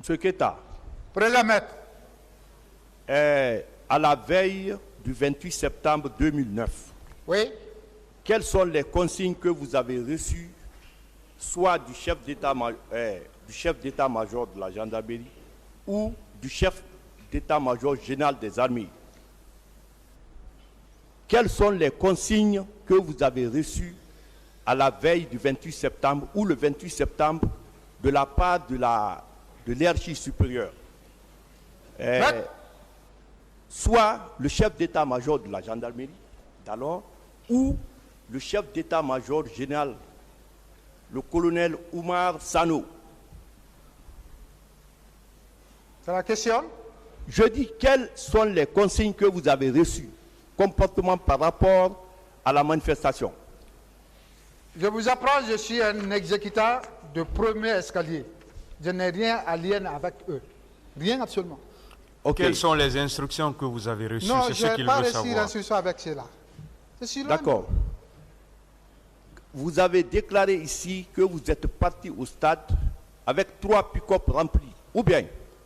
M. Keita, Président Maître, à la veille du 28 septembre 2009, oui, quelles sont les consignes que vous avez reçues, soit du chef d'état-major de la gendarmerie ou du chef d'état-major général des armées? Quelles sont les consignes que vous avez reçues à la veille du 28 septembre ou le 28 septembre de la part de l'hiérarchie supérieure? Soit le chef d'état-major de la gendarmerie d'alors ou le chef d'état-major général, le colonel Oumar Sano. c'est la question. Je dis, quelles sont les consignes que vous avez reçues, comportement par rapport à la manifestation? Je vous apprends, je suis un exécutant de premier escalier. Je n'ai rien à lien avec eux. Rien absolument. Okay. Quelles sont les instructions que vous avez reçues? Non, C'est je ce n'ai qu'il pas veut reçu savoir. l'instruction avec cela. D'accord. Vous avez déclaré ici que vous êtes parti au stade avec 3 pick-up remplis. Ou bien?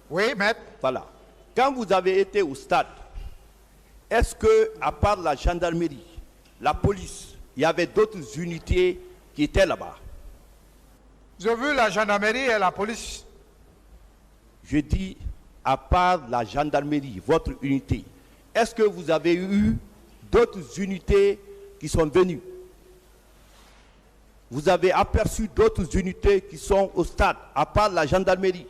Oui, maître. Voilà. Quand vous avez été au stade, est-ce que, à part la gendarmerie, la police, il y avait d'autres unités qui étaient là-bas? J'ai vu la gendarmerie et la police. Je dis, à part la gendarmerie, votre unité, est-ce que vous avez eu d'autres unités qui sont venues? Vous avez aperçu d'autres unités qui sont au stade, à part la gendarmerie?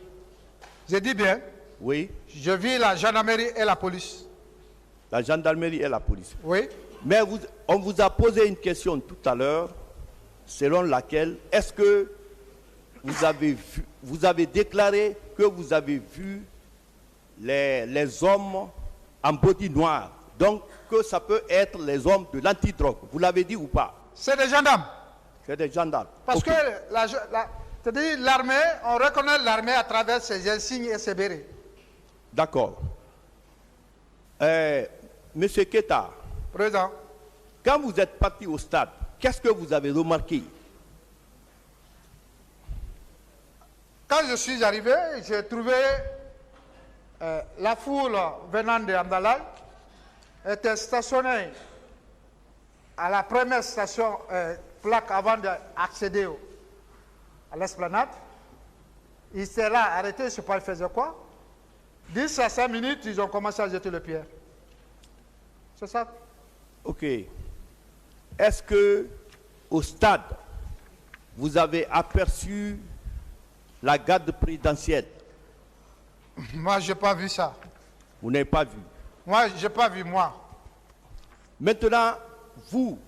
Je dis bien, Oui, je vis la gendarmerie et la police. la gendarmerie et la police. Oui. Mais on vous a posé une question tout à l'heure, selon laquelle, est-ce que vous avez déclaré que vous avez vu les hommes en body noir, donc que ça peut être les hommes de l'antidrogue. Vous l'avez dit ou pas? C'est des gendarmes. C'est des gendarmes. Parce Ok. que c'est-à-dire l'armée, on reconnaît l'armée à travers ses insignes et ses bérets. D'accord. Monsieur Keita, Président, quand vous êtes parti au stade, qu'est-ce que vous avez remarqué? quand je suis arrivé, j'ai trouvé la foule venant de Amdalaï était stationnée à la première station plaque avant d'accéder à l'esplanade. Ils étaient là, arrêtés, je ne sais pas, ils faisaient quoi. 10 à 5 minutes, ils ont commencé à jeter le pierre. C'est ça. Ok. Est-ce que au stade, vous avez aperçu la garde présidentielle? Moi, je n'ai pas vu ça. Vous n'avez pas vu. Moi, je n'ai pas vu, moi. Maintenant, vous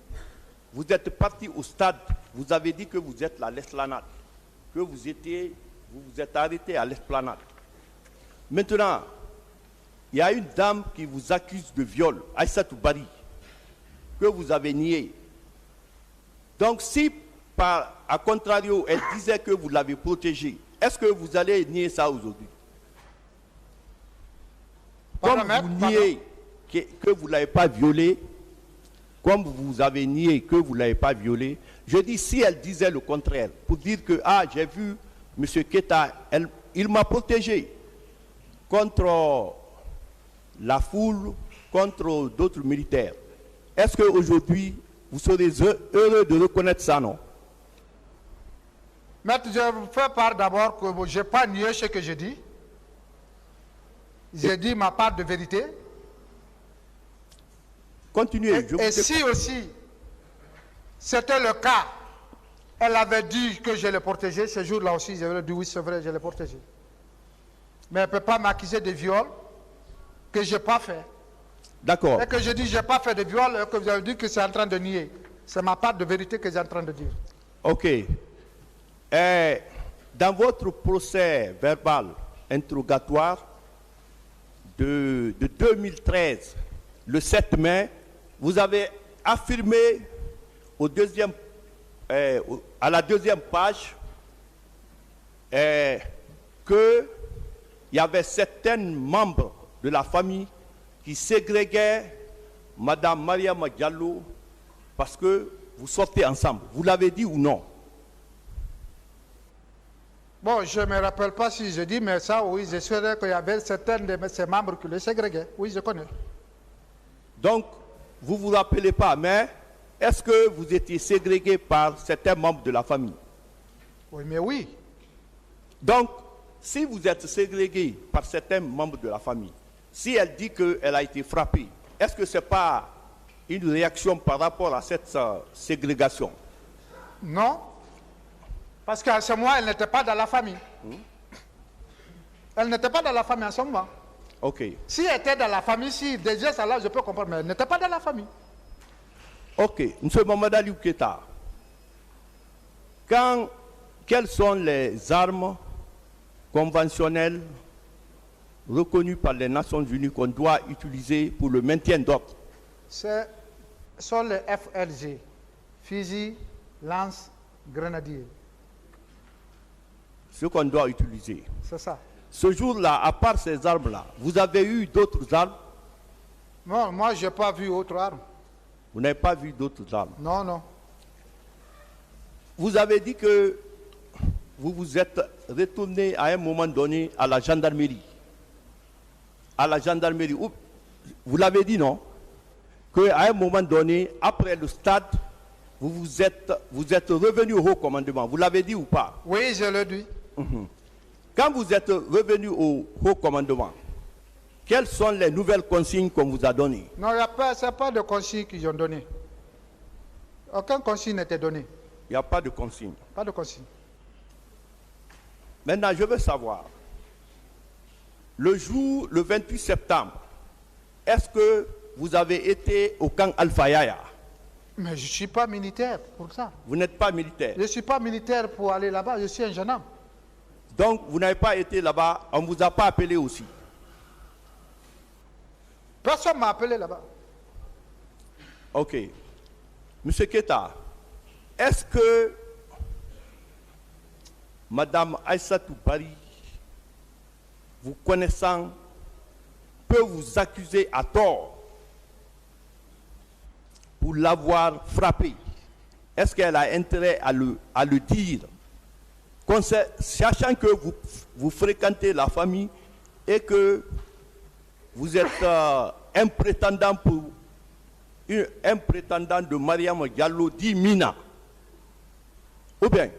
êtes parti au stade, vous avez dit que vous êtes à l'esplanade, que vous vous êtes arrêté à l'esplanade. Maintenant, il y a une dame qui vous accuse de viol, Aïssatou Bari, que vous avez nié. Donc si, à contrario, elle disait que vous l'avez protégée, est-ce que vous allez nier ça aujourd'hui? Comme vous niez que vous ne l'avez pas violée, comme vous avez nié que vous ne l'avez pas violée, je dis si elle disait le contraire, pour dire que j'ai vu M. Keita, il m'a protégé contre la foule, contre d'autres militaires. Est-ce qu'aujourd'hui, vous serez heureux de reconnaître ça, non? Maître, je vous fais part d'abord que je n'ai pas nié ce que j'ai dit. J'ai dit ma part de vérité. Continuez. Et si aussi c'était le cas, elle avait dit que je l'ai protégé, ce jour-là aussi, je lui ai dit oui, c'est vrai, je l'ai protégé. Mais elle ne peut pas m'accuser de viol que je n'ai pas fait. D'accord. Et que je dis que je n'ai pas fait de viol et que vous avez dit que c'est en train de nier. C'est ma part de vérité que j'ai en train de dire. Ok. Dans votre procès verbal interrogatoire de 2013, le 7 mai, vous avez affirmé à la deuxième page qu'il y avait certains membres de la famille qui ségréguaient Mme Mariama Diallo parce que vous sortez ensemble. Vous l'avez dit ou non? Bon, je ne me rappelle pas si je dis, mais ça, oui, je saurais qu'il y avait certains de ses membres qui le ségrégaient. Oui, je connais. Donc, vous ne vous rappelez pas, mais est-ce que vous étiez ségrégué par certains membres de la famille? Oui, mais oui. Donc, si vous êtes ségrégué par certains membres de la famille, si elle dit qu'elle a été frappée, est-ce que ce n'est pas une réaction par rapport à cette ségrégation? Non. Parce qu'à ce moment, elle n'était pas dans la famille. Elle n'était pas dans la famille en ce moment. Ok. Si elle était dans la famille, si déjà ça là, je peux comprendre, mais elle n'était pas dans la famille. Ok. M. Mamadou Aliou Keita, quelles sont les armes conventionnelles reconnues par les Nations Unies qu'on doit utiliser pour le maintien d'ordre? Ce sont les FLG, fusil, lance, grenadier. Ce qu'on doit utiliser. C'est ça. Ce jour-là, à part ces armes-là, vous avez eu d'autres armes? Non, moi, je n'ai pas vu autre arme. Vous n'avez pas vu d'autres armes? Non, non. Vous avez dit que vous vous êtes retourné à un moment donné à la gendarmerie. À la gendarmerie. Vous l'avez dit, non? Qu'à un moment donné, après le stade, vous êtes revenu au haut commandement. Vous l'avez dit ou pas? Oui, je le dis. Quand vous êtes revenu au haut commandement, quelles sont les nouvelles consignes qu'on vous a données? Non, ce n'est pas de consignes qu'ils ont donné. Aucune consigne n'était donnée. Il n'y a pas de consigne. Pas de consigne. Maintenant, je veux savoir, le jour, le 28 septembre, est-ce que vous avez été au camp Alpha Yaya? Mais je ne suis pas militaire pour ça. Vous n'êtes pas militaire. Je ne suis pas militaire pour aller là-bas, je suis un jeune homme. Donc, vous n'avez pas été là-bas, on ne vous a pas appelé aussi? Personne ne m'a appelé là-bas. Ok. Monsieur Keita, est-ce que Madame Aïssatou Bari, vous connaissant, peut vous accuser à tort pour l'avoir frappé? Est-ce qu'elle a intérêt à le dire? Sachant que vous fréquentez la famille et que vous êtes un prétendant de Mariam Diallo dit Mina. Ou bien,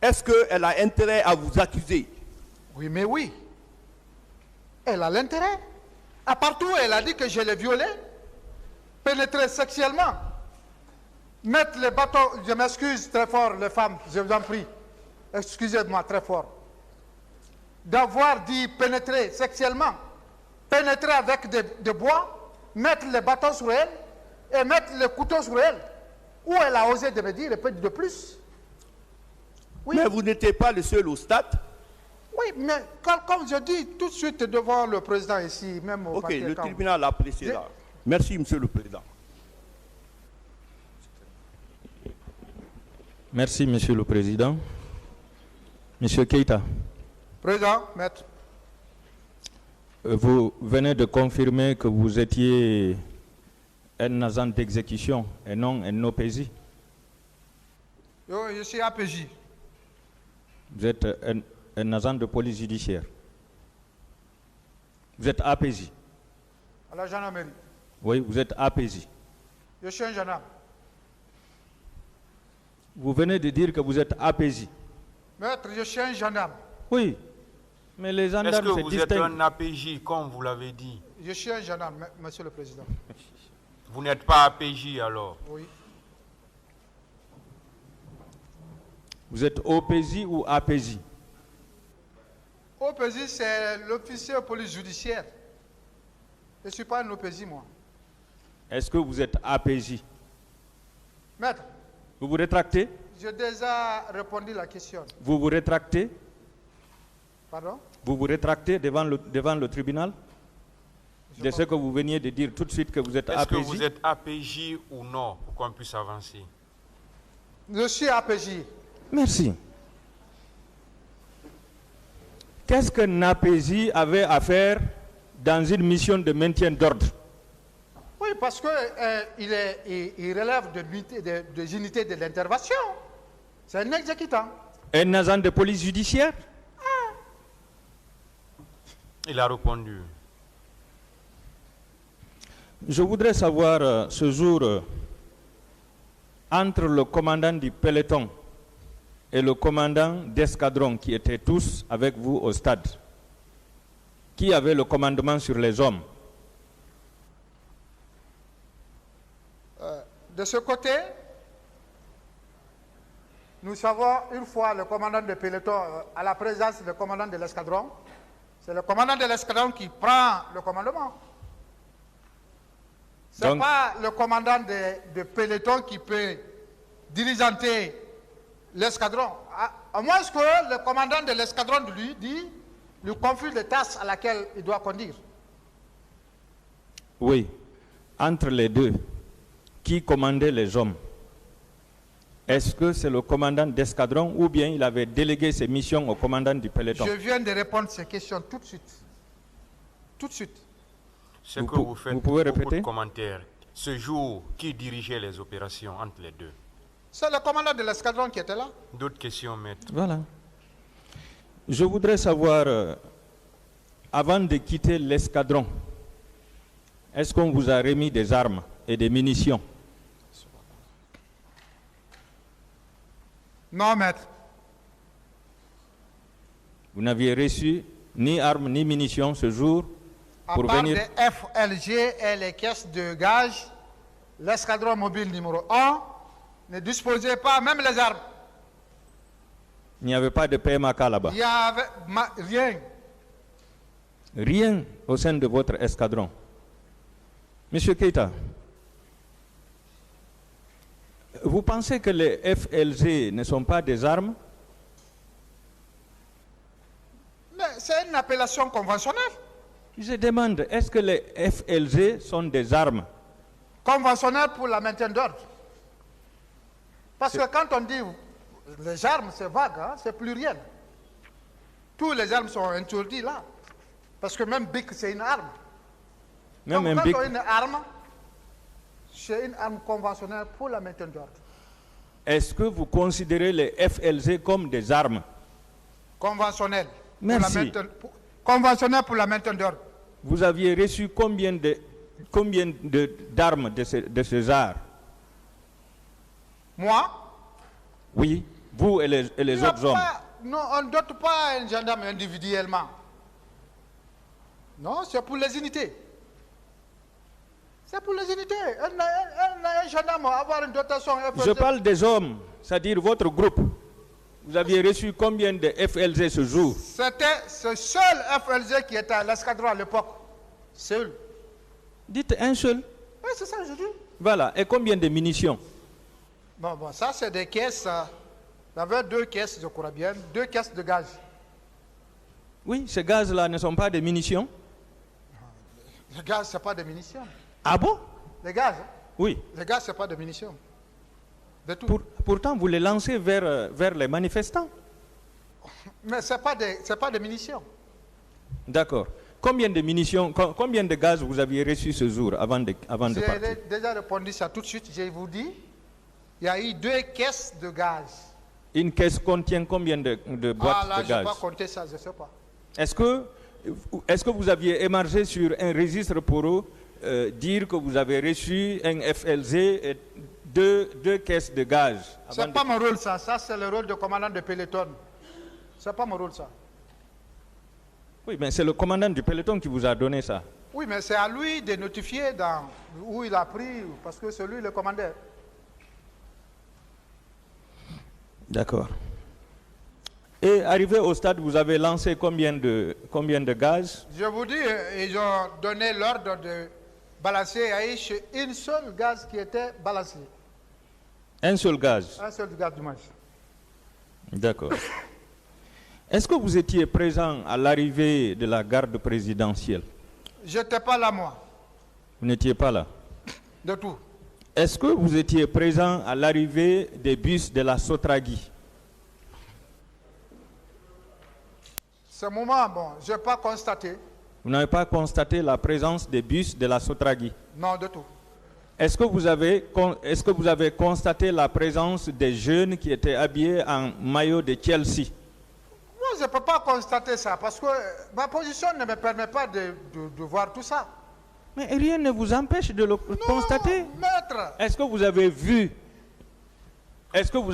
est-ce qu'elle a intérêt à vous accuser? Oui, mais oui. Elle a l'intérêt. À partout, elle a dit que je l'ai violée, pénétré sexuellement, mettre les bâtons, je m'excuse très fort les femmes, je vous en prie, excusez-moi très fort, d'avoir dit pénétrer sexuellement, pénétrer avec des bois, mettre les bâtons sur elle et mettre les couteaux sur elle. Où elle a osé de me dire, et peut de plus. Oui. Mais vous n'étiez pas le seul au stade? Oui, mais comme je dis tout de suite devant le président ici, même au Ok, le tribunal a apprécié là. Merci, monsieur le président. Merci, monsieur le président. Monsieur Keita. Président, maître. Vous venez de confirmer que vous étiez un agent d'exécution et non un OPJ. Je suis APJ. Vous êtes un agent de police judiciaire. Vous êtes APJ. À la gendarmerie. Oui, vous êtes APJ. Je suis un gendarme. Vous venez de dire que vous êtes APJ. Maître, je suis un gendarme. Oui, mais les gendarmes Est-ce que se vous distinguent. êtes un APJ, comme vous l'avez dit? Je suis un gendarme, monsieur le président. Vous n'êtes pas APJ alors? Oui. Vous êtes OPJ ou APJ? OPJ, c'est l'officier de police judiciaire. Je ne suis pas un OPJ, moi. Est-ce que vous êtes APJ? Maître, Vous vous rétractez? j'ai déjà répondu à la question. Vous vous rétractez? Pardon? Vous vous rétractez devant le tribunal de ce que vous veniez de dire tout de suite que vous êtes Est-ce que APJ? vous êtes APJ ou non, pour qu'on puisse avancer? Je suis APJ. Merci. Qu'est-ce qu'un APJ avait à faire dans une mission de maintien d'ordre? Oui, parce qu'il relève des unités de l'intervention. C'est un exécutant. Un agent de police judiciaire? Il a répondu. Je voudrais savoir ce jour, entre le commandant du peloton et le commandant d'escadron qui étaient tous avec vous au stade, qui avait le commandement sur les hommes? De ce côté, nous savons une fois le commandant de peloton à la présence du commandant de l'escadron. C'est le commandant de l'escadron qui prend le commandement. Ce n'est pas le commandant de peloton qui peut diligenter l'escadron. À moins que le commandant de l'escadron lui confie les tâches à laquelle il doit conduire. Oui, entre les deux, qui commandait les hommes? Est-ce que c'est le commandant d'escadron ou bien il avait délégué ses missions au commandant du peloton? Je viens de répondre à ces questions tout de suite. Tout de suite. Ce que vous faites, vous pouvez beaucoup répéter? de commentaires. Ce jour, qui dirigeait les opérations entre les deux? C'est le commandant de l'escadron qui était là. D'autres questions, maître? Voilà. Je voudrais savoir, avant de quitter l'escadron, est-ce qu'on vous a remis des armes et des munitions? Non, maître. Vous n'aviez reçu ni armes ni munitions ce jour À pour part venir... des FLG et les caisses de gage, l'escadron mobile numéro 1 ne disposait pas même les armes. Il n'y avait pas de PMAK là-bas. Il n'y avait rien. Rien au sein de votre escadron. Monsieur Keita, vous pensez que les FLG ne sont pas des armes? Mais c'est une appellation conventionnelle. Je demande, est-ce que les FLG sont des armes? Conventionnelle pour la maintien d'ordre. Parce que quand on dit les armes, c'est vague, hein, c'est pluriel. Tous les armes sont interdites là. Parce que même BIC, c'est une arme. Même Donc, un quand bic. on a une arme, c'est une arme conventionnelle pour la maintien d'ordre. Est-ce que vous considérez les FLG comme des armes? Conventionnelle. Merci. Conventionnelle pour la maintien d'ordre. Vous aviez reçu combien d'armes de ce genre? Moi, Oui, vous et les il y a autres hommes. non, on ne dote pas un gendarme individuellement. Non, c'est pour les unités. C'est pour les unités. Un gendarme avoir une dotation FLG. Je parle des hommes, c'est-à-dire votre groupe. Vous aviez reçu combien de FLG ce jour? C'était ce seul FLG qui était à l'escadron à l'époque. Seul. Dites un seul. Oui, c'est ça que je dis. Voilà. Et combien de munitions? Bon, ça c'est des caisses. Il y avait 2 caisses, je crois bien, 2 caisses de gaz. Oui, ces gaz-là ne sont pas des munitions. Le gaz, ce n'est pas des munitions. Ah bon? Les gaz, hein? Oui. Le gaz, ce n'est pas des munitions. De tout. Pourtant, vous les lancez vers les manifestants. Mais ce n'est pas des munitions. D'accord. Combien de munitions, combien de gaz vous aviez reçu ce jour avant de partir? J'ai déjà répondu ça tout de suite. Je vous dis, il y a eu 2 caisses de gaz. Une caisse contient combien de boîtes là, de je n'ai gaz? pas compté ça, je ne sais pas. Est-ce que vous aviez émargé sur un registre pour dire que vous avez reçu un FLG et deux caisses de gaz? Ce n'est pas mon rôle ça. Ça, c'est le rôle du commandant de peloton. Ce n'est pas mon rôle ça. Oui, mais c'est le commandant du peloton qui vous a donné ça. Oui, mais c'est à lui de notifier où il a pris, parce que c'est lui le commandeur. D'accord. Et arrivé au stade, vous avez lancé combien de gaz? Je vous dis, ils ont donné l'ordre de balancer. Il y a eu une seule gaz qui était balancée. Un seul gaz? Un seul gaz du moins. D'accord. Est-ce que vous étiez présent à l'arrivée de la garde présidentielle? Je n'étais pas là, moi. Vous n'étiez pas là? De tout. Est-ce que vous étiez présent à l'arrivée des bus de la Sotragui? Ce moment, bon, je n'ai pas constaté. Vous n'avez pas constaté la présence des bus de la Sotragui? Non, de tout. Est-ce que vous avez constaté la présence des jeunes qui étaient habillés en maillot de Chelsea? Moi, je ne peux pas constater ça parce que ma position ne me permet pas de voir tout ça. Mais rien ne vous empêche de le constater. Maître, Est-ce que vous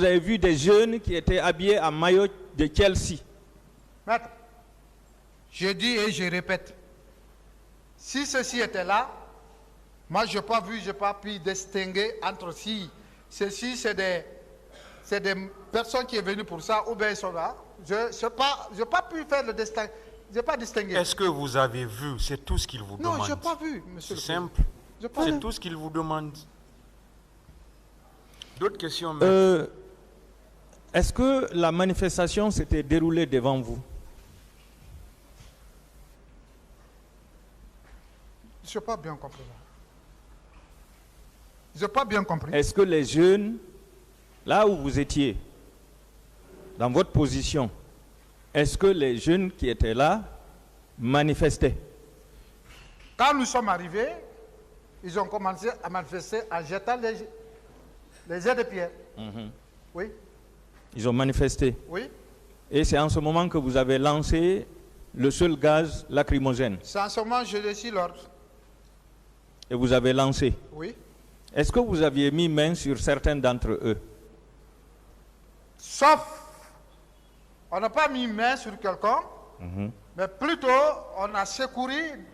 avez vu des jeunes qui étaient habillés en maillot de Chelsea? maître, je dis et je répète, si ceci était là, moi je n'ai pas vu, je n'ai pas pu distinguer entre si ceci c'est des personnes qui sont venues pour ça ou bien ils sont là. Je n'ai pas pu faire le distinguo. Je n'ai pas distingué. Est-ce que vous avez vu? C'est tout ce qu'il vous demande. Non, je n'ai pas vu, monsieur C'est le Président. simple. J'ai pas C'est vu. tout ce qu'il vous demande. D'autres questions, maître? Est-ce que la manifestation s'était déroulée devant vous? Je n'ai pas bien compris. Je n'ai pas bien compris. Est-ce que les jeunes, là où vous étiez, dans votre position, est-ce que les jeunes qui étaient là manifestaient? Quand nous sommes arrivés, ils ont commencé à manifester en jetant les jets de pierre. Oui, Ils ont manifesté. oui. Et c'est en ce moment que vous avez lancé le seul gaz lacrymogène. C'est en ce moment que je reçus l'ordre. Et vous avez lancé. Oui. Est-ce que vous aviez mis main sur certains d'entre eux? Sauf, on n'a pas mis main sur quelqu'un, mais plutôt on a secouru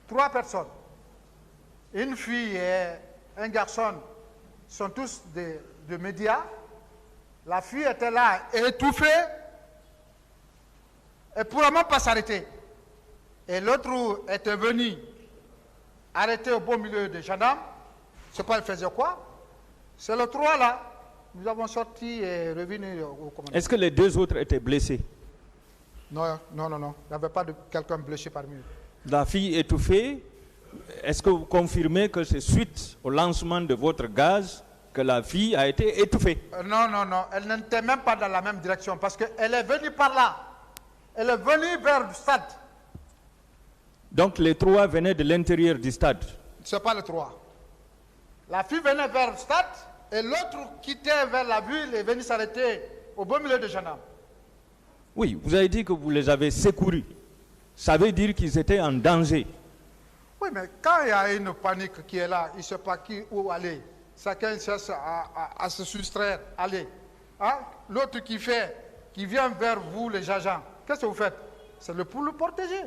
3 personnes. Une fille et un garçon sont tous de médias. La fille était là, étouffée, et pour vraiment pas s'arrêter. Et l'autre était venu arrêter au beau milieu des gendarmes. Je ne sais pas, il faisait quoi. C'est le 3 là. Nous avons sorti et revenu au commandement. Est-ce que les 2 autres étaient blessés? Non. Il n'y avait pas de quelqu'un blessé parmi eux. La fille étouffée, est-ce que vous confirmez que c'est suite au lancement de votre gaz que la fille a été étouffée? Non. Elle n'était même pas dans la même direction parce qu'elle est venue par là. Elle est venue vers le stade. Donc les 3 venaient de l'intérieur du stade. Ce n'est pas le 3. La fille venait vers le stade et l'autre quittait vers la ville et venait s'arrêter au beau milieu des gendarmes. Oui, vous avez dit que vous les avez secourus. Ça veut dire qu'ils étaient en danger. Oui, mais quand il y a une panique qui est là, il ne sait pas où aller. Chacun cherche à se soustraire, aller. Hein? L'autre qui vient vers vous, les agents, qu'est-ce que vous faites? C'est pour le protéger.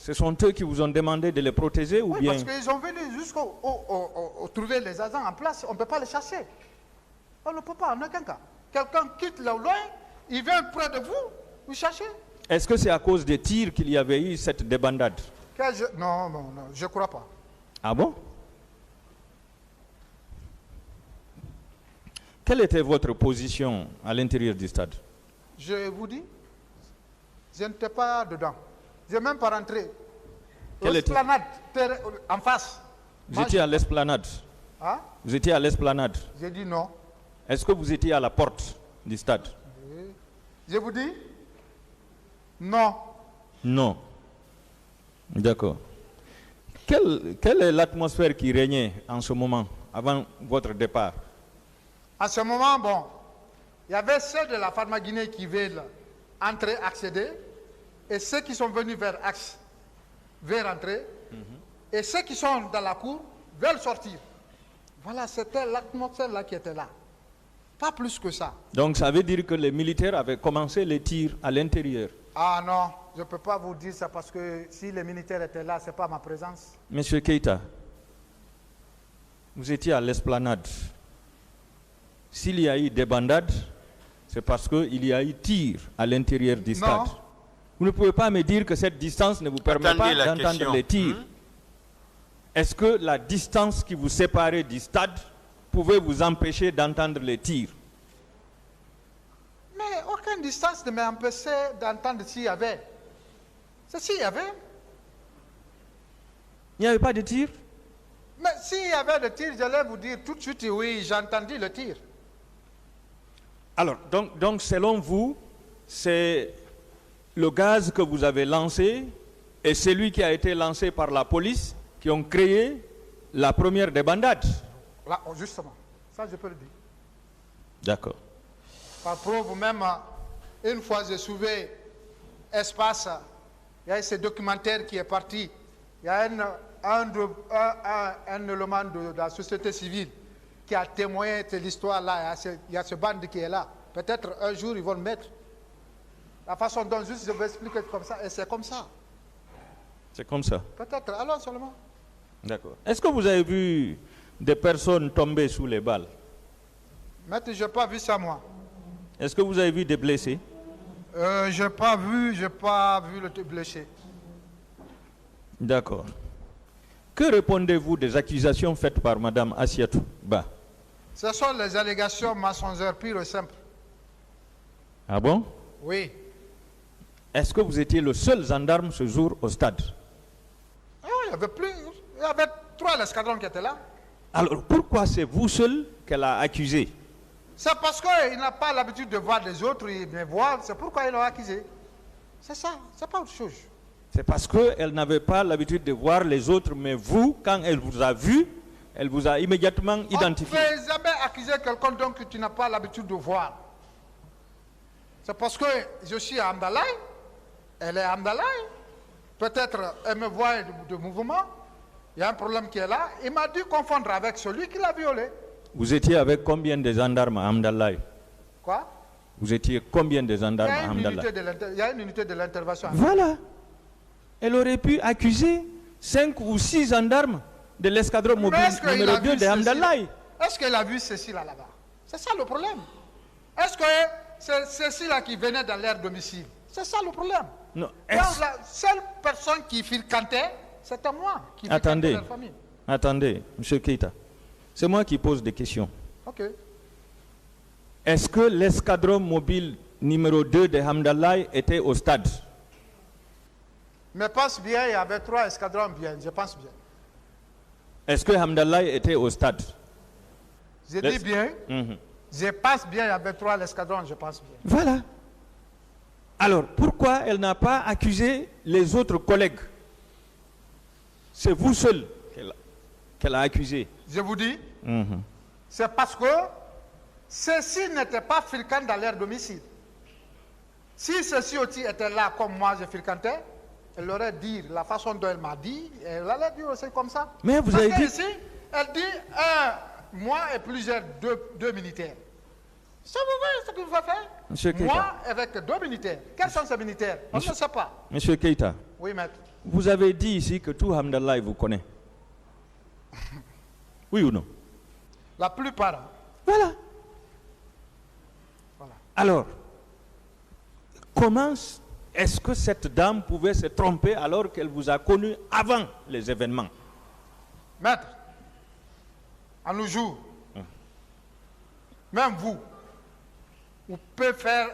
Ce sont eux qui vous ont demandé de les protéger ou Oui, bien... parce qu'ils sont venus jusqu'au trouver les agents en place, on ne peut pas les chasser. On ne peut pas, en aucun cas. Quelqu'un quitte là au loin, il vient près de vous, vous cherchez. Est-ce que c'est à cause des tirs qu'il y avait eu cette débandade? Non, je ne crois pas. Ah bon? Quelle était votre position à l'intérieur du stade? Je vous dis, je n'étais pas dedans. Je n'ai même pas rentré. Quelle était? L'esplanade, en face. Vous étiez à l'esplanade. Hein? Vous étiez à l'esplanade. J'ai dit non. Est-ce que vous étiez à la porte du stade? Je vous dis, non. Non. D'accord. Quelle est l'atmosphère qui régnait en ce moment, avant votre départ? À ce moment, bon, il y avait ceux de la Pharma-Guinée qui veulent entrer, accéder, et ceux qui sont venus vers Axe veulent rentrer, et ceux qui sont dans la cour veulent sortir. Voilà, c'était l'atmosphère là qui était là. Pas plus que ça. Donc ça veut dire que les militaires avaient commencé les tirs à l'intérieur. Ah non, je ne peux pas vous dire ça parce que si les militaires étaient là, ce n'est pas ma présence. Monsieur Keïta, vous étiez à l'esplanade. S'il y a eu débandade, c'est parce qu'il y a eu tir à l'intérieur du stade. Non. Vous ne pouvez pas me dire que cette distance ne vous permet Attendez pas la d'entendre question. les tirs. Est-ce que la distance qui vous séparait du stade pouvait vous empêcher d'entendre les tirs? Mais aucune distance ne m'a empêché d'entendre s'il y avait. C'est s'il y avait. Il n'y avait pas de tir? Mais s'il y avait de tir, j'allais vous dire tout de suite, oui, j'ai entendu le tir. Alors, donc selon vous, c'est le gaz que vous avez lancé et celui qui a été lancé par la police qui ont créé la première débandade. Là, justement, ça je peux le dire. D'accord. Par preuve, vous-même, une fois j'ai soulevé Espace, il y a ce documentaire qui est parti. Il y a un élément de la société civile qui a témoigné de l'histoire-là. Il y a ce bande qui est là. Peut-être un jour, ils vont le mettre. La façon dont juste je vais expliquer comme ça, et c'est comme ça. C'est comme ça. Peut-être, alors seulement. D'accord. Est-ce que vous avez vu des personnes tomber sous les balles? Maître, je n'ai pas vu ça, moi. Est-ce que vous avez vu des blessés? Je n'ai pas vu le blessé. D'accord. Que répondez-vous des accusations faites par Mme Assiatou Ba? Ce sont les allégations mensongères pures et simples. Ah bon? Oui. Est-ce que vous étiez le seul gendarme ce jour au stade? Il y avait plus. Il y avait 3 escadrons qui étaient là. Alors pourquoi c'est vous seul qu'elle a accusé? C'est parce qu'il n'a pas l'habitude de voir les autres, il me voit, c'est pourquoi il l'a accusé. C'est ça, c'est pas autre chose. C'est parce qu'elle n'avait pas l'habitude de voir les autres, mais vous, quand elle vous a vu, elle vous a immédiatement identifié. On ne peut jamais accuser quelqu'un donc que tu n'as pas l'habitude de voir. C'est parce que je suis à Amdalaï, elle est à Amdalaï. Peut-être elle me voit de mouvement, il y a un problème qui est là. Il m'a dû confondre avec celui qui l'a violé. Vous étiez avec combien de gendarmes à Amdalaï? Quoi? Vous étiez combien de gendarmes à Amdalaï? Il y a une unité de l'intervention. Voilà. Elle aurait pu accuser 5 ou 6 gendarmes de l'escadron mobile numéro 2 de Amdalaï. Est-ce qu'elle a vu ceci là-bas? C'est ça le problème. Est-ce que c'est ceci-là qui venait dans leur domicile? C'est ça le problème. Non. Donc, la seule personne qui fréquentait, c'était moi qui fréquentais leur famille. Attendez, M. Keita. C'est moi qui pose des questions. Ok. Est-ce que l'escadron mobile numéro 2 de Hamdalaï était au stade? Mais pense bien, il y avait 3 escadrons bien, je pense bien. Est-ce que Hamdalaï était au stade? Je dis bien, je pense bien, il y avait 3 escadrons, je pense bien. Voilà. Alors, pourquoi elle n'a pas accusé les autres collègues? C'est vous seul qu'elle a accusé. Je vous dis, c'est parce que ceux-ci n'étaient pas fréquents dans leur domicile. Si ceux-ci aussi étaient là comme moi, je fréquentais, elle aurait dit la façon dont elle m'a dit, elle allait dire aussi comme ça. Mais vous parce avez dit... Ici, elle dit moi et plusieurs, deux militaires. Ça vous voyez ce que vous faire? Monsieur Keita. Moi avec 2 militaires. Quels sont ces militaires? On ne sait pas. Monsieur Keita. Oui, maître. Vous avez dit ici que tout Hamdalaï vous connaît. Oui ou non? La plupart. Voilà. Alors, comment est-ce que cette dame pouvait se tromper alors qu'elle vous a connu avant les événements? Maître, à nos jours, même vous pouvez faire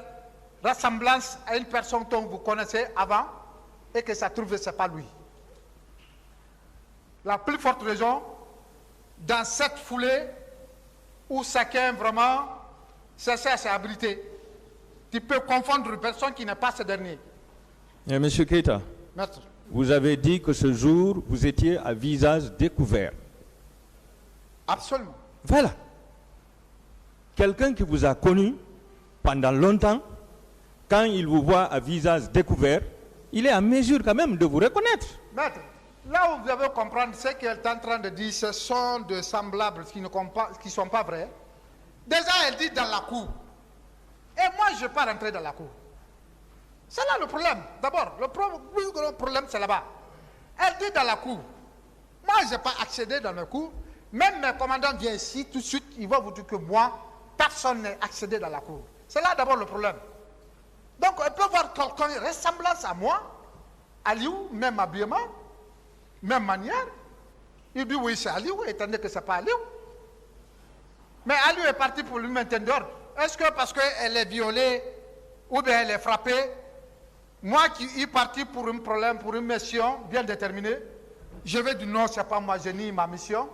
ressemblance à une personne dont vous connaissez avant et que ça trouve que ce n'est pas lui. La plus forte raison, dans cette foulée où chacun vraiment cherche à s'abriter, tu peux confondre une personne qui n'est pas ce dernier. Et Monsieur Keita, Maître, vous avez dit que ce jour, vous étiez à visage découvert. absolument. Voilà. Quelqu'un qui vous a connu pendant longtemps, quand il vous voit à visage découvert, il est en mesure quand même de vous reconnaître. Maître, là où vous devez comprendre ce qu'elle est en train de dire, ce sont de semblables qui ne sont pas vrais. Déjà, elle dit dans la cour. Et moi, je ne vais pas rentrer dans la cour. C'est là le problème. D'abord, le plus gros problème, c'est là-bas. Elle dit dans la cour. Moi, je n'ai pas accédé dans la cour. Même mes commandants viennent ici, tout de suite, ils vont vous dire que moi, personne n'est accédé dans la cour. C'est là d'abord le problème. Donc, elle peut voir quelqu'un ressemblance à moi, Aliou, même habillement, même manière. Il dit oui, c'est Aliou, étant donné que ce n'est pas Aliou. Mais Aliou est parti pour lui maintenir d'ordre. Est-ce que parce qu'elle est violée ou bien elle est frappée, moi qui suis parti pour un problème, pour une mission bien déterminée, je vais dire non, ce n'est pas moi, je nie ma mission,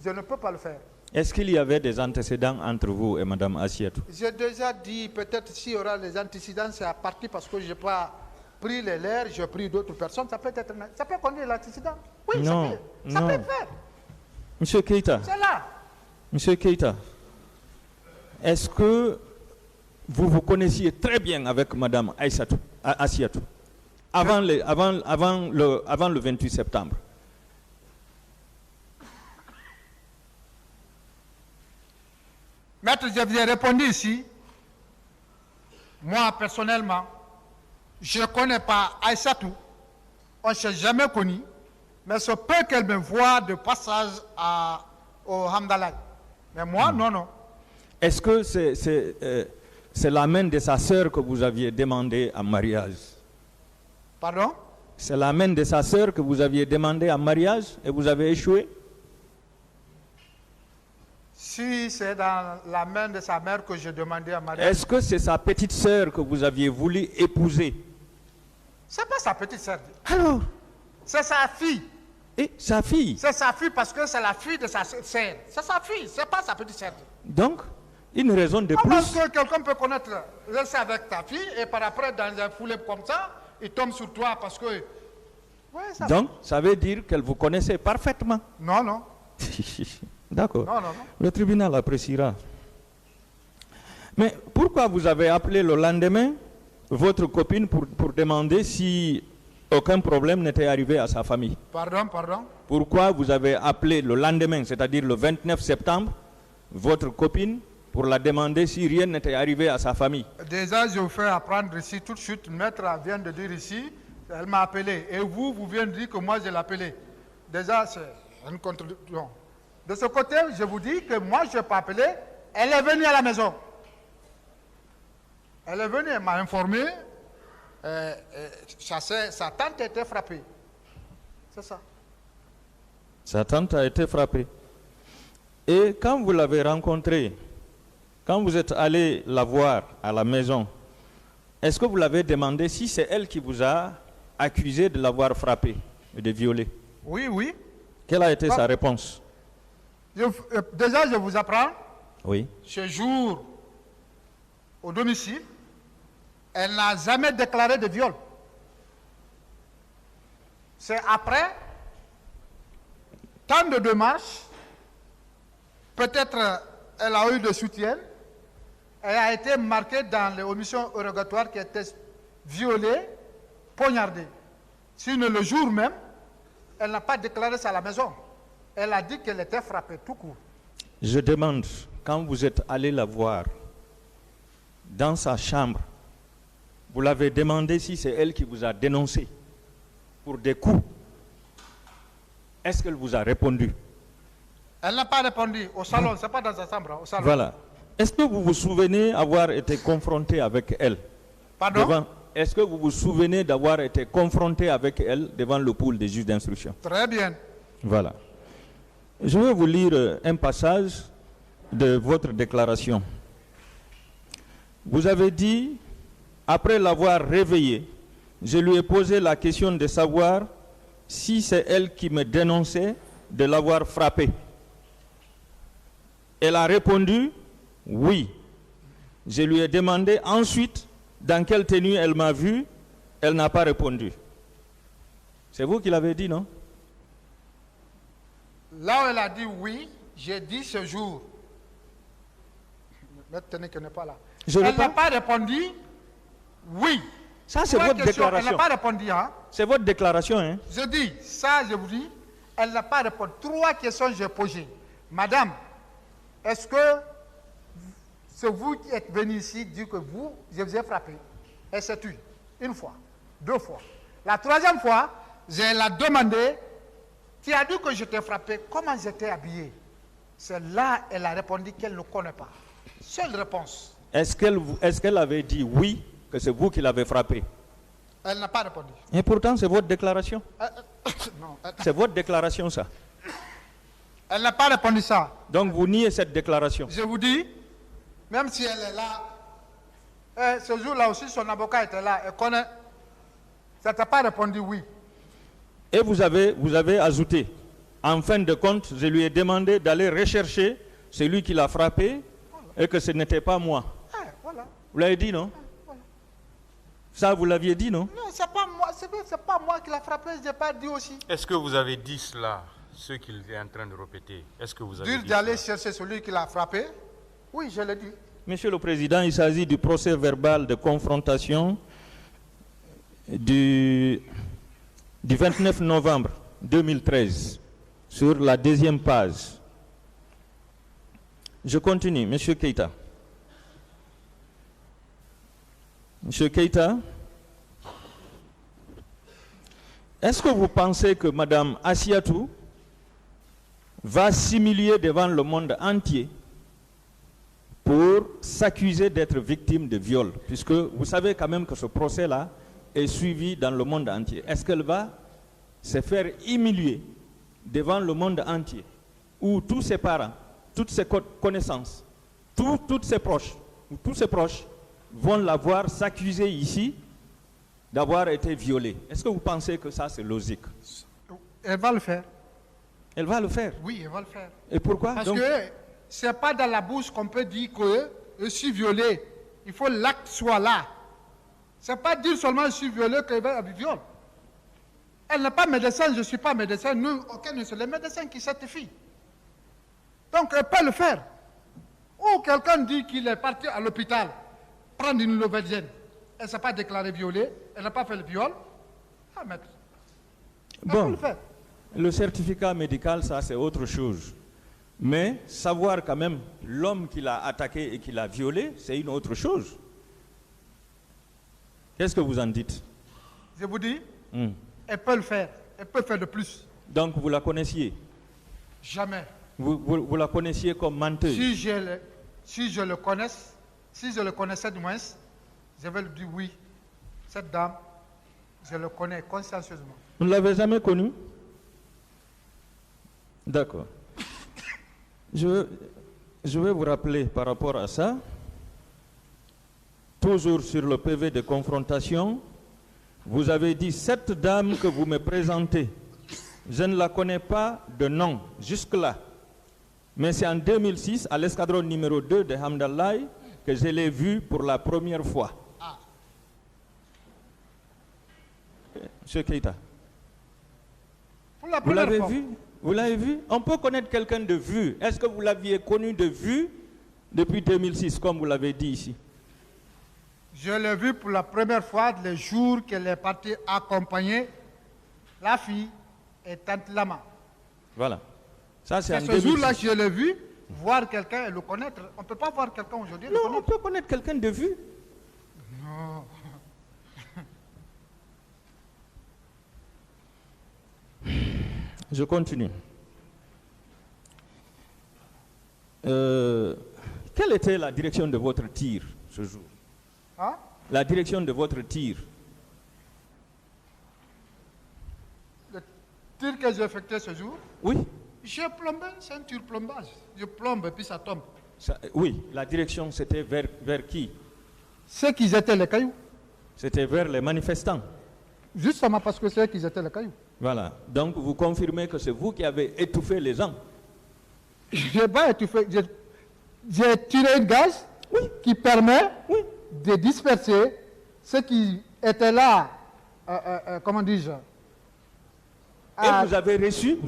je ne peux pas le faire. Est-ce qu'il y avait des antécédents entre vous et Mme Assiatou? J'ai déjà dit, peut-être s'il y aura des antécédents, c'est à partir parce que je n'ai pas pris les leurs, j'ai pris d'autres personnes, ça peut conduire l'antécédent. Oui, Non, ça peut faire. Monsieur Keïta, C'est là. Monsieur Keïta, est-ce que vous vous connaissiez très bien avec Madame Assiatou avant le 28 septembre? Maître, je vous ai répondu ici. Moi, personnellement, je ne connais pas Aïssatou. On ne s'est jamais connu. Mais ce peu qu'elle me voit de passage au Hamdallah. Mais moi, non. Est-ce que c'est la main de sa sœur que vous aviez demandé en mariage? Pardon? C'est la main de sa sœur que vous aviez demandé en mariage et vous avez échoué? Si c'est dans la main de sa mère que je demandais à mariage. Est-ce que c'est sa petite sœur que vous aviez voulu épouser? C'est pas sa petite sœur. Alors? C'est sa fille. Et sa fille? C'est sa fille parce que c'est la fille de sa sœur. C'est sa fille, c'est pas sa petite sœur. Donc, une raison de Comment plus. est-ce que quelqu'un peut connaître, rester avec ta fille et par après, dans un foulée comme ça, il tombe sur toi parce que. Ouais, ça Donc, ça veut dire qu'elle vous connaissait parfaitement. Non. D'accord. Non. Le tribunal appréciera. Mais pourquoi vous avez appelé le lendemain votre copine pour demander si aucun problème n'était arrivé à sa famille? Pardon. Pourquoi vous avez appelé le lendemain, c'est-à-dire le 29 septembre, votre copine pour la demander si rien n'était arrivé à sa famille? Déjà, je vous fais apprendre ici tout de suite. Maître vient de dire ici, elle m'a appelé. Et vous venez de dire que moi, je l'ai appelé. Déjà, c'est une contradiction. De ce côté, je vous dis que moi, je n'ai pas appelé. Elle est venue à la maison. Elle est venue, elle m'a informé. Sa tante était frappée. C'est ça. Sa tante a été frappée. Et quand vous l'avez rencontrée, quand vous êtes allé la voir à la maison, est-ce que vous l'avez demandé si c'est elle qui vous a accusé de l'avoir frappée et de violer? Oui. Quelle a été sa réponse? Déjà, je vous apprends. Oui. Ce jour, au domicile, elle n'a jamais déclaré de viol. C'est après tant de démarches, peut-être elle a eu de soutien, elle a été marquée dans les omissions érogatoires qui étaient violées, poignardée. Sinon, le jour même, elle n'a pas déclaré ça à la maison. Elle a dit qu'elle était frappée tout court. Je demande, quand vous êtes allé la voir dans sa chambre, vous l'avez demandé si c'est elle qui vous a dénoncé pour des coups. Est-ce qu'elle vous a répondu? Elle n'a pas répondu au salon, ce n'est pas dans sa chambre, au salon. Voilà. Est-ce que vous vous souvenez avoir été confronté avec elle? Pardon? Est-ce que vous vous souvenez d'avoir été confronté avec elle devant le pôle des juges d'instruction? Très bien. Voilà. Je vais vous lire un passage de votre déclaration. Vous avez dit, après l'avoir réveillée, je lui ai posé la question de savoir si c'est elle qui me dénonçait de l'avoir frappée. Elle a répondu, oui. Je lui ai demandé ensuite dans quelle tenue elle m'a vu. Elle n'a pas répondu. C'est vous qui l'avez dit, non? Là où elle a dit oui, j'ai dit ce jour. Maintenant qu'elle n'est pas là. Elle n'a pas répondu oui. Ça, c'est votre déclaration. Elle n'a pas répondu. Hein? C'est votre déclaration. Hein? Je dis, ça, je vous dis, elle n'a pas répondu. 3 questions j'ai posées. Madame, est-ce que c'est vous qui êtes venu ici dire que je vous ai frappé? Elle s'est tue. 1 fois, 2 fois. La 3e fois, je l'ai demandé, tu as dit que je t'ai frappé, comment j'étais habillé? C'est là elle a répondu qu'elle ne connaît pas. Seule réponse. Est-ce qu'elle avait dit oui, que c'est vous qui l'avez frappé? Elle n'a pas répondu. Et pourtant, c'est votre déclaration. Non. C'est votre déclaration, ça. Elle n'a pas répondu ça. Donc, vous niez cette déclaration. Je vous dis, même si elle est là, ce jour-là aussi, son avocat était là. Elle connaît. Ça t'a pas répondu oui. Et vous avez ajouté, en fin de compte, je lui ai demandé d'aller rechercher celui qui l'a frappé et que ce n'était pas moi. Voilà. Vous l'avez dit, non? Voilà. Ça, vous l'aviez dit, non? Non, c'est pas moi. C'est pas moi qui l'a frappé, je n'ai pas dit aussi. Est-ce que vous avez dit cela ce qu'il est en train de répéter. Est-ce que vous avez Dire dit d'aller cela? chercher celui qui l'a frappé. Oui, je l'ai dit. Monsieur le Président, il s'agit du procès verbal de confrontation du 29 novembre 2013, sur la deuxième page. Je continue, Monsieur Keïta. Monsieur Keïta, est-ce que vous pensez que Madame Assiatou va s'humilier devant le monde entier pour s'accuser d'être victime de viol, puisque vous savez quand même que ce procès-là est suivi dans le monde entier? Est-ce qu'elle va se faire humilier devant le monde entier, où tous ses parents, toutes ses connaissances, tous ses proches, ou tous ses proches vont la voir s'accuser ici d'avoir été violée? Est-ce que vous pensez que ça c'est logique? Elle va le faire. Elle va le faire. Oui, elle va le faire. Et pourquoi? Parce Donc, que ce n'est pas dans la bouche qu'on peut dire que je suis violé. Il faut que l'acte soit là. Ce n'est pas dire seulement je suis violé qu'il va y viol. Elle n'est pas médecin, je ne suis pas médecin. Nous, aucun ne sont les médecins qui certifient. Donc, elle peut le faire. Ou quelqu'un dit qu'il est parti à l'hôpital prendre une Nouvelle-Zélande. Elle ne s'est pas déclarée violée, elle n'a pas fait le viol. Ah, maître. Elle peut le faire. le certificat médical, ça c'est autre chose. Mais savoir quand même l'homme qui l'a attaqué et qui l'a violé, c'est une autre chose. Qu'est-ce que vous en dites? Je vous dis, elle peut le faire. Elle peut faire de plus. Donc vous la connaissiez? Jamais. Vous la connaissiez comme menteuse? Si je le connaissais du moins, je vais lui dire oui. Cette dame, je le connais consciencieusement. Vous ne l'avez jamais connue? D'accord. Je vais vous rappeler par rapport à ça, toujours sur le PV de confrontation, vous avez dit cette dame que vous me présentez, je ne la connais pas de nom jusque-là, mais c'est en 2006 à l'escadron numéro 2 de Hamdallah que je l'ai vue pour la première fois. Monsieur Keïta, Pour la vous première l'avez fois. vu? Vous l'avez vu? On peut connaître quelqu'un de vue. Est-ce que vous l'aviez connu de vue depuis 2006, comme vous l'avez dit ici? Je l'ai vu pour la première fois le jour qu'elle est partie accompagner la fille et Tante Lama. Voilà. Ça, c'est en Ce 2006. jour-là, je l'ai vu, voir quelqu'un et le connaître. On ne peut pas voir quelqu'un aujourd'hui et le Non, on connaître. peut connaître quelqu'un de vue. Non. Je continue. Quelle était la direction de votre tir ce jour? Hein? La direction de votre tir. Le tir que j'ai effectué ce jour, Oui, j'ai plombé, c'est un tir plombage. Je plombe et puis ça tombe. oui, la direction c'était vers qui? Ceux qui étaient les cailloux. C'était vers les manifestants. Justement parce que c'est eux qui étaient les cailloux. Voilà. Donc vous confirmez que c'est vous qui avez étouffé les gens. Je n'ai pas étouffé. J'ai tiré une gaz qui permet de disperser ceux qui étaient là, comment dis-je, Et vous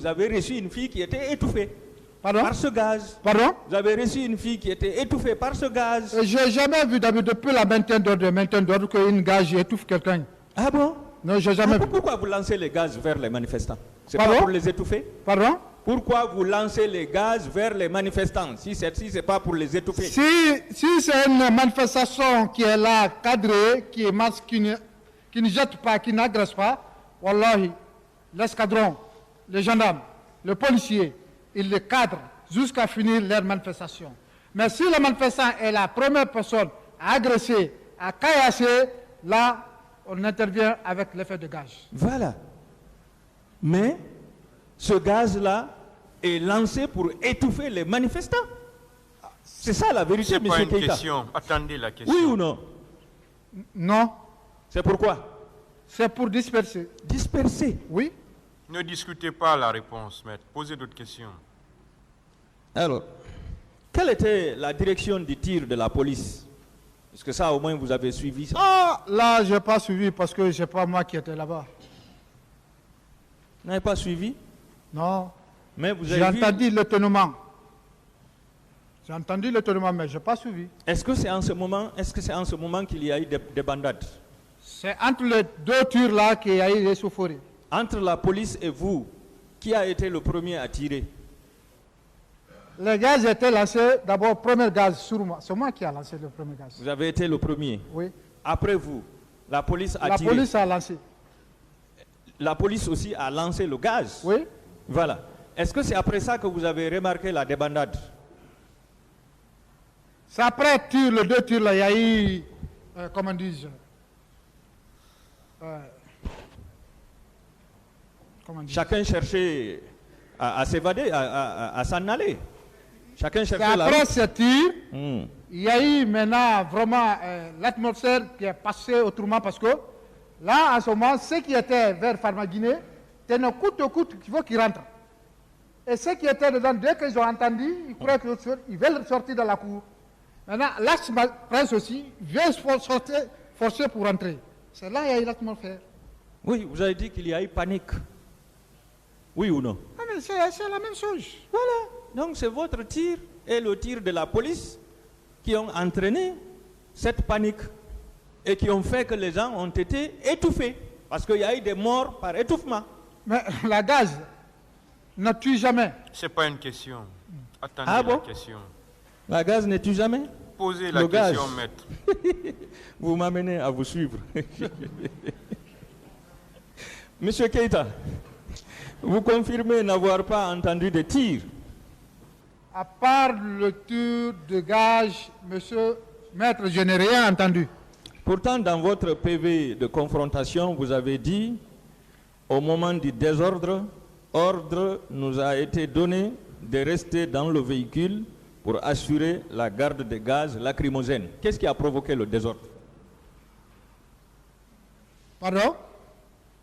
avez reçu une fille qui était étouffée Pardon? par ce gaz. Pardon? Vous avez reçu une fille qui était étouffée par ce gaz. Je n'ai jamais vu depuis la maintien d'ordre qu'une gaz étouffe quelqu'un. Ah bon? Non, je n'ai jamais vu. Pourquoi vous lancez les gaz vers les manifestants? C'est Pardon? pas pour les étouffer? Pardon? Pourquoi vous lancez les gaz vers les manifestants si c'est pas pour les étouffer? Si c'est une manifestation qui est là, cadrée, qui est masse, qui ne jette pas, qui n'agresse pas, wallahi, l'escadron, les gendarmes, le policier, ils les cadrent jusqu'à finir leur manifestation. Mais si le manifestant est la première personne à agresser, à caillasser, là, on intervient avec l'effet de gaz. Voilà. Mais ce gaz-là est lancé pour étouffer les manifestants. C'est ça la vérité, C'est pas monsieur une Keïta. question. Attendez la question. Oui ou non? Non, C'est pourquoi? c'est pour disperser. Disperser. Oui. Ne discutez pas la réponse, maître. Posez d'autres questions. Alors, quelle était la direction du tir de la police? Parce que ça, au moins, vous avez suivi ça. Ah, là, je n'ai pas suivi parce que ce n'est pas moi qui étais là-bas. Vous n'avez pas suivi? Non. Mais vous J'ai avez vu... entendu l'étonnement. J'ai entendu l'étonnement, mais je n'ai pas suivi. Est-ce que c'est en ce moment qu'il y a eu des bandades? C'est entre les deux tirs là qu'il y a eu des chauffourées. Entre la police et vous, qui a été le premier à tirer? Les gaz étaient lancés, d'abord, premier gaz sur moi. C'est moi qui ai lancé le premier gaz. Vous avez été le premier. Oui. Après vous, la police a La tiré. police a lancé. La police aussi a lancé le gaz. Oui. Voilà. Est-ce que c'est après ça que vous avez remarqué la débandade? C'est après les deux tirs là, il y a eu, comment dis-je, Chacun cherchait à s'évader, à s'en aller. Chacun c'est cherchait la après route. ce tir, il y a eu maintenant vraiment l'atmosphère qui est passée autrement parce que là, en ce moment, ceux qui étaient vers Pharmaguinée, tenaient coûte que coûte qu'il faut qu'ils rentrent. Et ceux qui étaient dedans, dès qu'ils ont entendu, ils croient qu'ils veulent sortir de la cour. Maintenant, l'axe presse aussi vient forcer pour rentrer. C'est là qu'il y a eu l'atmosphère. Oui, vous avez dit qu'il y a eu panique. Oui ou non? Ah, mais c'est la même chose. Voilà. Donc c'est votre tir et le tir de la police qui ont entraîné cette panique et qui ont fait que les gens ont été étouffés. Parce qu'il y a eu des morts par étouffement. Mais la gaz ne tue jamais. Ce n'est pas une question. Attendez Ah bon? la question. La gaz ne tue jamais? Posez la Le gaz. question, maître. Vous m'amenez à vous suivre. Monsieur Keïta, vous confirmez n'avoir pas entendu de tirs? À part le tir de gaz, monsieur maître, je n'ai rien entendu. Pourtant, dans votre PV de confrontation, vous avez dit, au moment du désordre, ordre nous a été donné de rester dans le véhicule pour assurer la garde des gaz lacrymogènes. Qu'est-ce qui a provoqué le désordre? Pardon?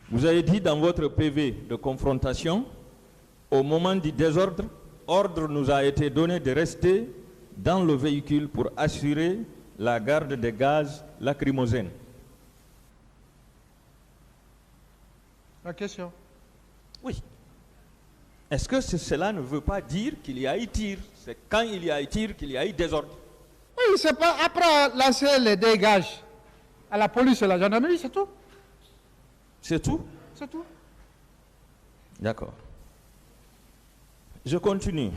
Vous avez dit dans votre PV de confrontation, au moment du désordre, ordre nous a été donné de rester dans le véhicule pour assurer la garde des gaz lacrymogènes. La question. Oui. Est-ce que cela ne veut pas dire qu'il y a eu tir? C'est quand il y a eu tir qu'il y a eu désordre. Oui, c'est pas après lancer les dégâts à la police et à la gendarmerie, c'est tout. C'est tout? C'est tout. D'accord. Je continue.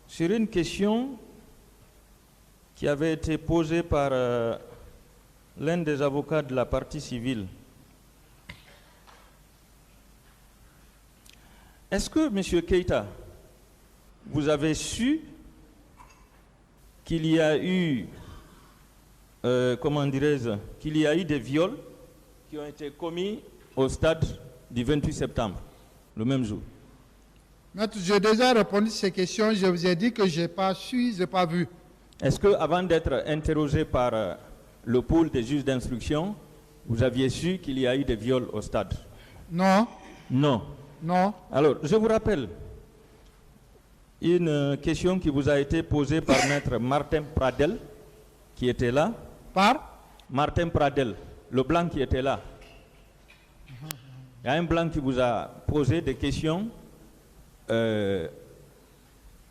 Sur une question qui avait été posée par l'un des avocats de la partie civile. Est-ce que, M. Keïta, vous avez su qu'il y a eu, comment dirais-je, qu'il y a eu des viols qui ont été commis au stade du 28 septembre, le même jour? Maître, j'ai déjà répondu à ces questions. Je vous ai dit que je n'ai pas su, je n'ai pas vu. Est-ce qu'avant d'être interrogé par le pôle des juges d'instruction, vous aviez su qu'il y a eu des viols au stade? Non. Non. Non. Alors, je vous rappelle une question qui vous a été posée par maître Martin Pradel, qui était là. Par? Martin Pradel, le blanc qui était là. Il y a un blanc qui vous a posé des questions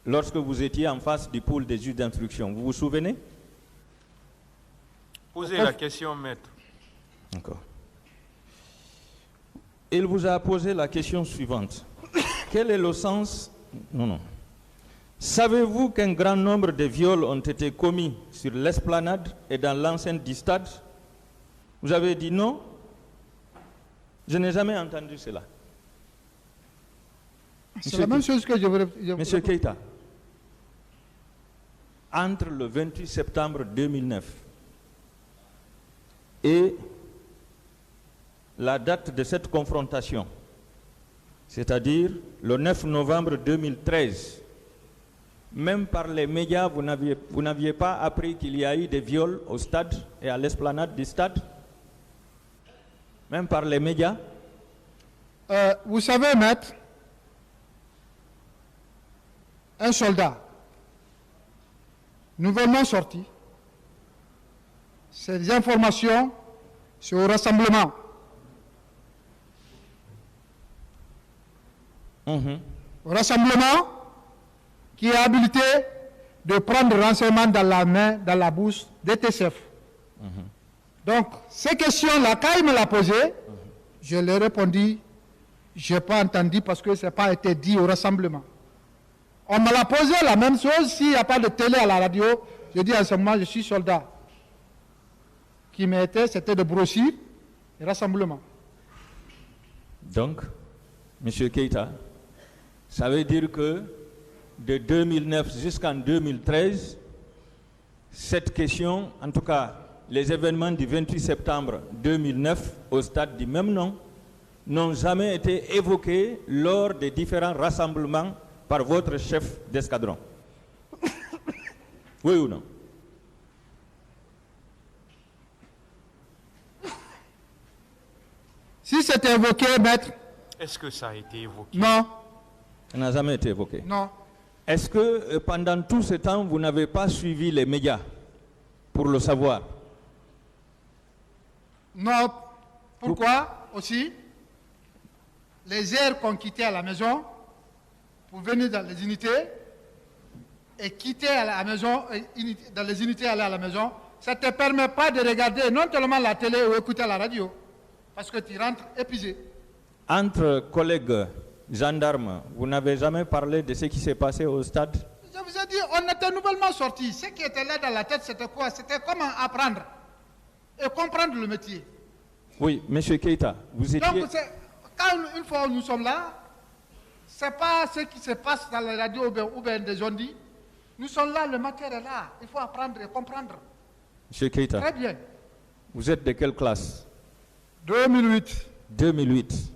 lorsque vous étiez en face du pôle des juges d'instruction. Vous vous souvenez? Posez la question, maître. D'accord. Il vous a posé la question suivante. Quel est le sens... Non. Savez-vous qu'un grand nombre de viols ont été commis sur l'esplanade et dans l'enceinte du stade? Vous avez dit non. Je n'ai jamais entendu cela. C'est la même chose que je voulais... Monsieur Keïta, entre le 28 septembre 2009 et la date de cette confrontation, c'est-à-dire le 9 novembre 2013, même par les médias, vous n'aviez pas appris qu'il y a eu des viols au stade et à l'esplanade du stade? Même par les médias? Vous savez, maître, un soldat nouvellement sorti, ces informations sur le rassemblement. au rassemblement qui est habilité de prendre renseignement dans la main, dans la bouche de tes chefs. Donc, ces questions-là, quand il me l'a posé, je lui ai répondu, je n'ai pas entendu parce que ça n'a pas été dit au rassemblement. On me l'a posé la même chose, s'il n'y a pas de télé à la radio, je dis en ce moment, je suis soldat. Qui m'était, c'était de brossures et rassemblement. Donc, M. Keïta, ça veut dire que de 2009 jusqu'en 2013, cette question, en tout cas les événements du 28 septembre 2009 au stade du même nom, n'ont jamais été évoqués lors des différents rassemblements par votre chef d'escadron. Oui ou non? Si c'était évoqué, maître. Est-ce que ça a été évoqué? Non. Ça n'a jamais été évoqué. Non. Est-ce que pendant tout ce temps, vous n'avez pas suivi les médias pour le savoir? Non. Pourquoi aussi? Les heures qu'on quittait à la maison pour venir dans les unités et quitter à la maison, dans les unités aller à la maison, ça ne te permet pas de regarder non seulement la télé ou écouter la radio, parce que tu rentres épuisé. Entre collègues gendarmes, vous n'avez jamais parlé de ce qui s'est passé au stade? Je vous ai dit, on était nouvellement sortis. Ce qui était là dans la tête, c'était quoi? C'était comment apprendre et comprendre le métier. Oui, M. Keïta, vous étiez... Donc, quand une fois nous sommes là, ce n'est pas ce qui se passe dans la radio ou bien des gens dit. Nous sommes là, le matière est là. Il faut apprendre et comprendre. M. Keïta, très bien. Vous êtes de quelle classe? 2008. 2008.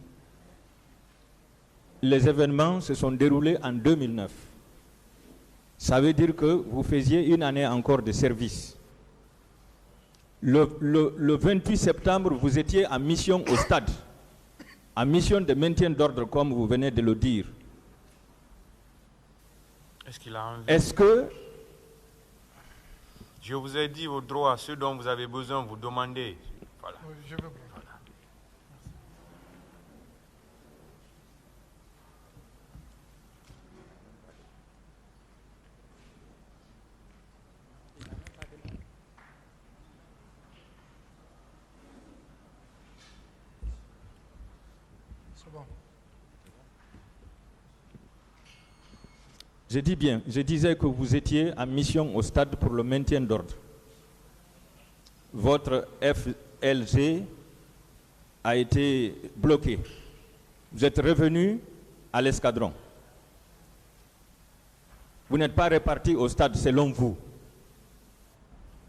Les événements se sont déroulés en 2009. Ça veut dire que vous faisiez une année encore de service. Le 28 septembre, vous étiez en mission au stade, en mission de maintien d'ordre, comme vous venez de le dire. Est-ce qu'il a envie? Est-ce que... Je vous ai dit vos droits, ceux dont vous avez besoin, vous demandez. Voilà. Je veux bien. Je dis bien, je disais que vous étiez en mission au stade pour le maintien d'ordre. Votre FLG a été bloqué. Vous êtes revenu à l'escadron. Vous n'êtes pas réparti au stade selon vous.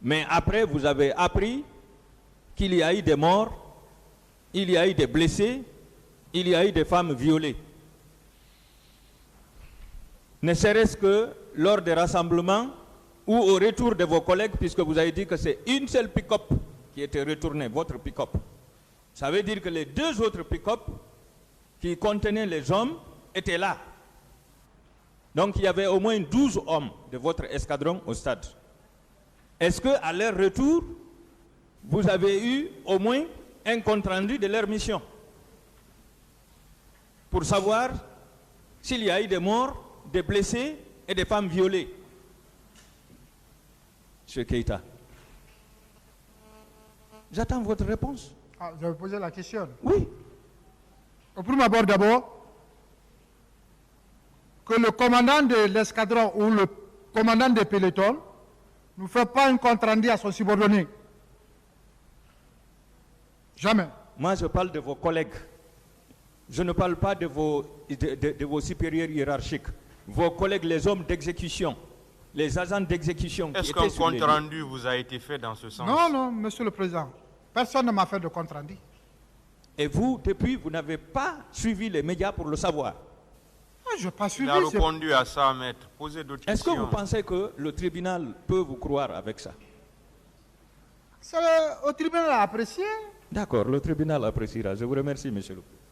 Mais après, vous avez appris qu'il y a eu des morts, il y a eu des blessés, il y a eu des femmes violées. Ne serait-ce que lors des rassemblements ou au retour de vos collègues, puisque vous avez dit que c'est une seule pick-up qui était retournée, votre pick-up. Ça veut dire que les deux autres pick-up qui contenaient les hommes étaient là. Donc il y avait au moins 12 hommes de votre escadron au stade. Est-ce qu'à leur retour, vous avez eu au moins un compte-rendu de leur mission pour savoir s'il y a eu des morts, des blessés et des femmes violées? M. Keïta, j'attends votre réponse. Ah, je vais poser la question. Oui. Au premier abord d'abord, que le commandant de l'escadron ou le commandant des pelotons ne fait pas un compte-rendu à son subordonné. Jamais. Moi, je parle de vos collègues. Je ne parle pas de vos supérieurs hiérarchiques. Vos collègues, les hommes d'exécution, les agents d'exécution. Est-ce qu'un compte-rendu vous a été fait dans ce sens? Non, non, Monsieur le Président. Personne ne m'a fait de compte-rendu. Et vous, depuis, vous n'avez pas suivi les médias pour le savoir. Je n'ai pas suivi. Il a répondu à ça, maître. Posez d'autres questions. Est-ce que vous pensez que le tribunal peut vous croire avec ça? C'est au tribunal à apprécier. D'accord, le tribunal appréciera. Je vous remercie, monsieur le président.